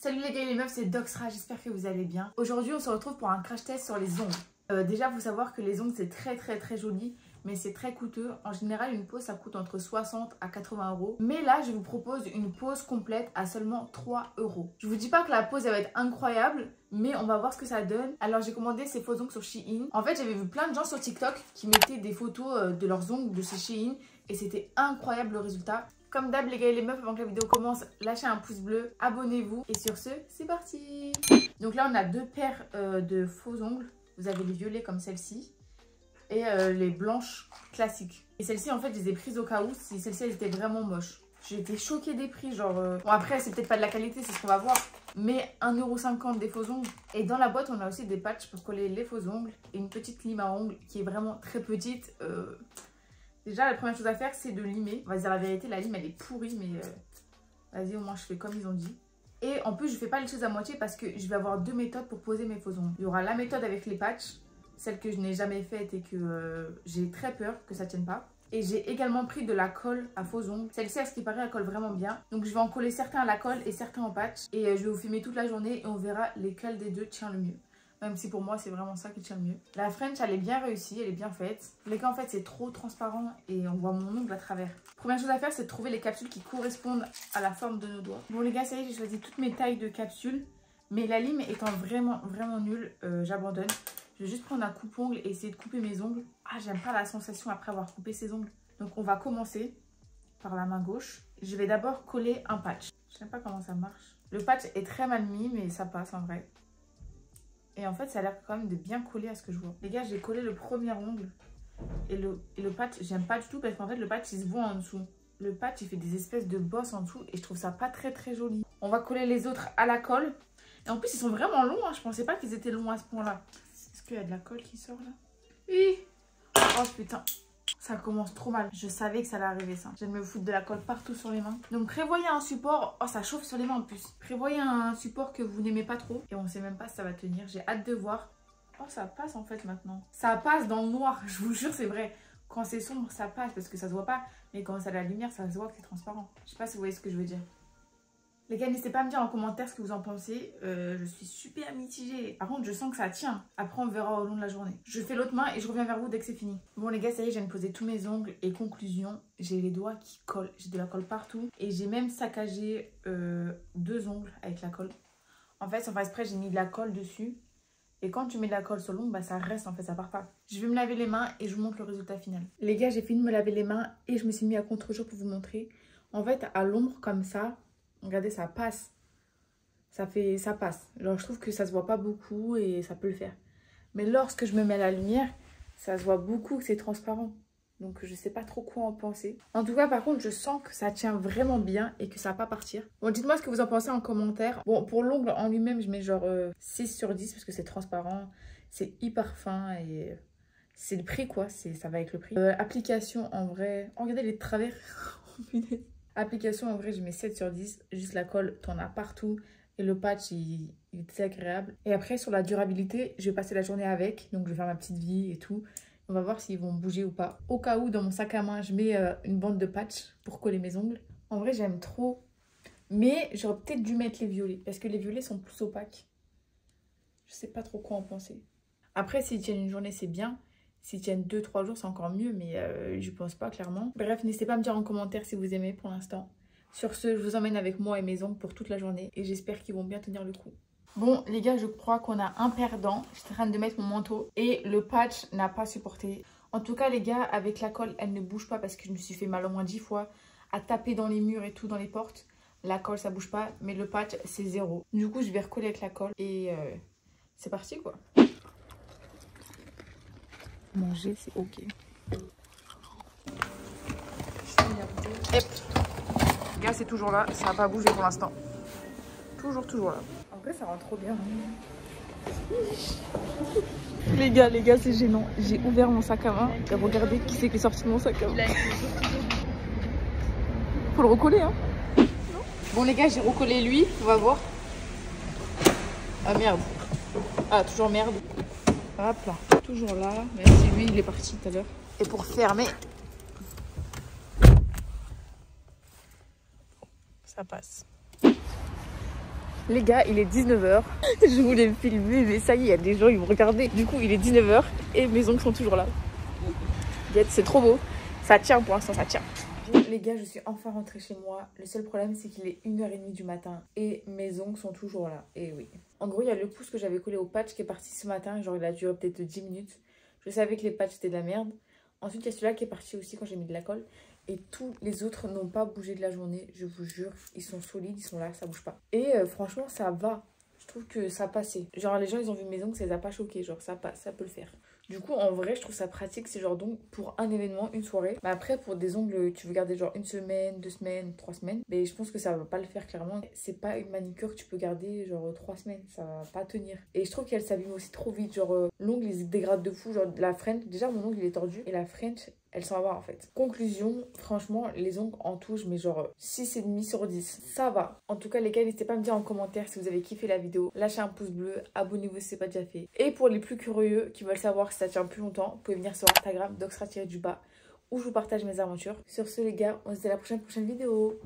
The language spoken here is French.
Salut les gars et les meufs, c'est Doxra, j'espère que vous allez bien. Aujourd'hui on se retrouve pour un crash test sur les ongles. Déjà faut savoir que les ongles c'est très joli, mais c'est très coûteux. En général une pose ça coûte entre 60 à 80 euros. Mais là je vous propose une pose complète à seulement 3 euros. Je vous dis pas que la pose elle va être incroyable, mais on va voir ce que ça donne. Alors j'ai commandé ces faux ongles sur Shein. En fait j'avais vu plein de gens sur TikTok qui mettaient des photos de leurs ongles de chez Shein. Et c'était incroyable le résultat. Comme d'hab les gars et les meufs, avant que la vidéo commence, lâchez un pouce bleu, abonnez-vous. Et sur ce, c'est parti. Donc là on a deux paires de faux ongles. Vous avez les violets comme celle-ci et les blanches classiques. Et celles-ci en fait je les ai prises au cas où si celles-ci elles étaient vraiment moches. J'ai été choquée des prix, genre... Bon après c'est peut-être pas de la qualité, c'est ce qu'on va voir. Mais 1,50 € des faux ongles. Et dans la boîte on a aussi des patchs pour coller les faux ongles. Et une petite lime à ongles qui est vraiment très petite. Déjà la première chose à faire c'est de limer. On va dire la vérité, la lime elle est pourrie mais... Vas-y au moins je fais comme ils ont dit. Et en plus je fais pas les choses à moitié parce que je vais avoir deux méthodes pour poser mes faux ongles. Il y aura la méthode avec les patchs. Celle que je n'ai jamais faite et que j'ai très peur que ça tienne pas. Et j'ai également pris de la colle à faux ongles. Celle-ci, à ce qui paraît, elle colle vraiment bien. Donc je vais en coller certains à la colle et certains en patch. Et je vais vous filmer toute la journée et on verra lesquels des deux tient le mieux. Même si pour moi, c'est vraiment ça qui tient le mieux. La French, elle est bien réussie, elle est bien faite. Les cas, en fait, c'est trop transparent et on voit mon ongle à travers. Première chose à faire, c'est de trouver les capsules qui correspondent à la forme de nos doigts. Bon les gars, ça y est, j'ai choisi toutes mes tailles de capsules. Mais la lime étant vraiment nulle, j'abandonne. Je vais juste prendre un coupe-ongle et essayer de couper mes ongles. Ah, j'aime pas la sensation après avoir coupé ses ongles. Donc, on va commencer par la main gauche. Je vais d'abord coller un patch. Je sais pas comment ça marche. Le patch est très mal mis, mais ça passe en vrai. Et en fait, ça a l'air quand même de bien coller à ce que je vois. Les gars, j'ai collé le premier ongle. Et le patch, j'aime pas du tout parce qu'en fait, le patch, il se voit en dessous. Le patch, il fait des espèces de bosses en dessous et je trouve ça pas très joli. On va coller les autres à la colle. Et en plus, ils sont vraiment longs. Hein. Je pensais pas qu'ils étaient longs à ce point-là. Est-ce qu'il y a de la colle qui sort là? Oui. Oh putain. Ça commence trop mal. Je savais que ça allait arriver ça. Je vais me foutre de la colle partout sur les mains. Donc prévoyez un support. Oh ça chauffe sur les mains en plus. Prévoyez un support que vous n'aimez pas trop. Et on sait même pas si ça va tenir. J'ai hâte de voir. Oh ça passe en fait maintenant. Ça passe dans le noir. Je vous jure c'est vrai. Quand c'est sombre ça passe parce que ça se voit pas. Mais quand c'est à la lumière ça se voit que c'est transparent. Je sais pas si vous voyez ce que je veux dire. Les gars, n'hésitez pas à me dire en commentaire ce que vous en pensez. Je suis super mitigée. Par contre, je sens que ça tient. Après, on verra au long de la journée. Je fais l'autre main et je reviens vers vous dès que c'est fini. Bon, les gars, ça y est, je viens de poser tous mes ongles. Et conclusion, j'ai les doigts qui collent. J'ai de la colle partout. Et j'ai même saccagé deux ongles avec la colle. En fait, sans faire exprès, j'ai mis de la colle dessus. Et quand tu mets de la colle sur l'ongle, bah, ça reste en fait, ça part pas. Je vais me laver les mains et je vous montre le résultat final. Les gars, j'ai fini de me laver les mains et je me suis mis à contre-jour pour vous montrer. En fait, à l'ombre comme ça, regardez, ça passe. Ça passe. Alors, je trouve que ça se voit pas beaucoup et ça peut le faire. Mais lorsque je me mets à la lumière, ça se voit beaucoup que c'est transparent. Donc, je sais pas trop quoi en penser. En tout cas, par contre, je sens que ça tient vraiment bien et que ça va pas partir. Bon, dites-moi ce que vous en pensez en commentaire. Bon, pour l'ongle en lui-même, je mets genre 6 sur 10 parce que c'est transparent. C'est hyper fin et c'est le prix, quoi. Ça va avec le prix. Application, en vrai... Oh, regardez les travers. Application, en vrai, je mets 7 sur 10. Juste la colle, t'en as partout. Et le patch, il est très agréable. Et après, sur la durabilité, je vais passer la journée avec. Donc, je vais faire ma petite vie et tout. On va voir s'ils vont bouger ou pas. Au cas où, dans mon sac à main, je mets une bande de patch pour coller mes ongles. En vrai, j'aime trop. Mais j'aurais peut-être dû mettre les violets. Parce que les violets sont plus opaques. Je sais pas trop quoi en penser. Après, s'ils tiennent une journée, c'est bien. S'ils tiennent 2-3 jours, c'est encore mieux, mais je pense pas, clairement. Bref, n'hésitez pas à me dire en commentaire si vous aimez pour l'instant. Sur ce, je vous emmène avec moi et mes ongles pour toute la journée. Et j'espère qu'ils vont bien tenir le coup. Bon, les gars, je crois qu'on a un perdant. Je suis en train de mettre mon manteau. Et le patch n'a pas supporté. En tout cas, les gars, avec la colle, elle ne bouge pas parce que je me suis fait mal au moins 10 fois. À taper dans les murs et tout, dans les portes. La colle, ça bouge pas. Mais le patch, c'est 0. Du coup, je vais recoller avec la colle. Et c'est parti, quoi. Manger, c'est ok. Hep. Les gars, c'est toujours là. Ça n'a pas bougé pour l'instant. Toujours là. En vrai, ça rend trop bien. Les gars, c'est gênant. J'ai ouvert mon sac à main. Et regardez qui c'est qui est sorti de mon sac à main. Faut le recoller, hein. Bon, les gars, j'ai recollé lui. On va voir. Ah, merde. Ah, toujours merde. Hop là. Toujours là, même si lui il est parti tout à l'heure. Et pour fermer, ça passe. Les gars, il est 19h. Je voulais me filmer, mais ça y est, il y a des gens, ils vont regarder. Du coup, il est 19h et mes ongles sont toujours là. C'est trop beau. Ça tient pour l'instant, ça tient. Les gars, je suis enfin rentrée chez moi. Le seul problème, c'est qu'il est 1h30 du matin et mes ongles sont toujours là. Et oui. En gros, il y a le pouce que j'avais collé au patch qui est parti ce matin. Genre, il a duré peut-être 10 minutes. Je savais que les patchs, c'était de la merde. Ensuite, il y a celui-là qui est parti aussi quand j'ai mis de la colle. Et tous les autres n'ont pas bougé de la journée. Je vous jure, ils sont solides, ils sont là, ça bouge pas. Et franchement, ça va. Je trouve que ça a passé. Genre, les gens, ils ont vu mes ongles, ça les a pas choqués. Genre, ça passe, ça peut le faire. Du coup, en vrai, je trouve ça pratique. C'est genre donc pour un événement, une soirée. Mais après, pour des ongles, tu veux garder genre 1 semaine, 2 semaines, 3 semaines. Mais je pense que ça va pas le faire clairement. C'est pas une manicure que tu peux garder genre 3 semaines. Ça va pas tenir. Et je trouve qu'elle s'abîme aussi trop vite. Genre, l'ongle, il se dégrade de fou. Genre, la French, déjà, mon ongle, il est tordu. Et la French, elle s'en va en fait. Conclusion, franchement, les ongles en tout, je mets genre 6,5 sur 10. Ça va. En tout cas, les gars, n'hésitez pas à me dire en commentaire si vous avez kiffé la vidéo. Lâchez un pouce bleu, abonnez-vous si ce n'est pas déjà fait. Et pour les plus curieux qui veulent savoir si ça tient plus longtemps, vous pouvez venir sur Instagram, doxra-du-bas, où je vous partage mes aventures. Sur ce, les gars, on se dit à la prochaine vidéo.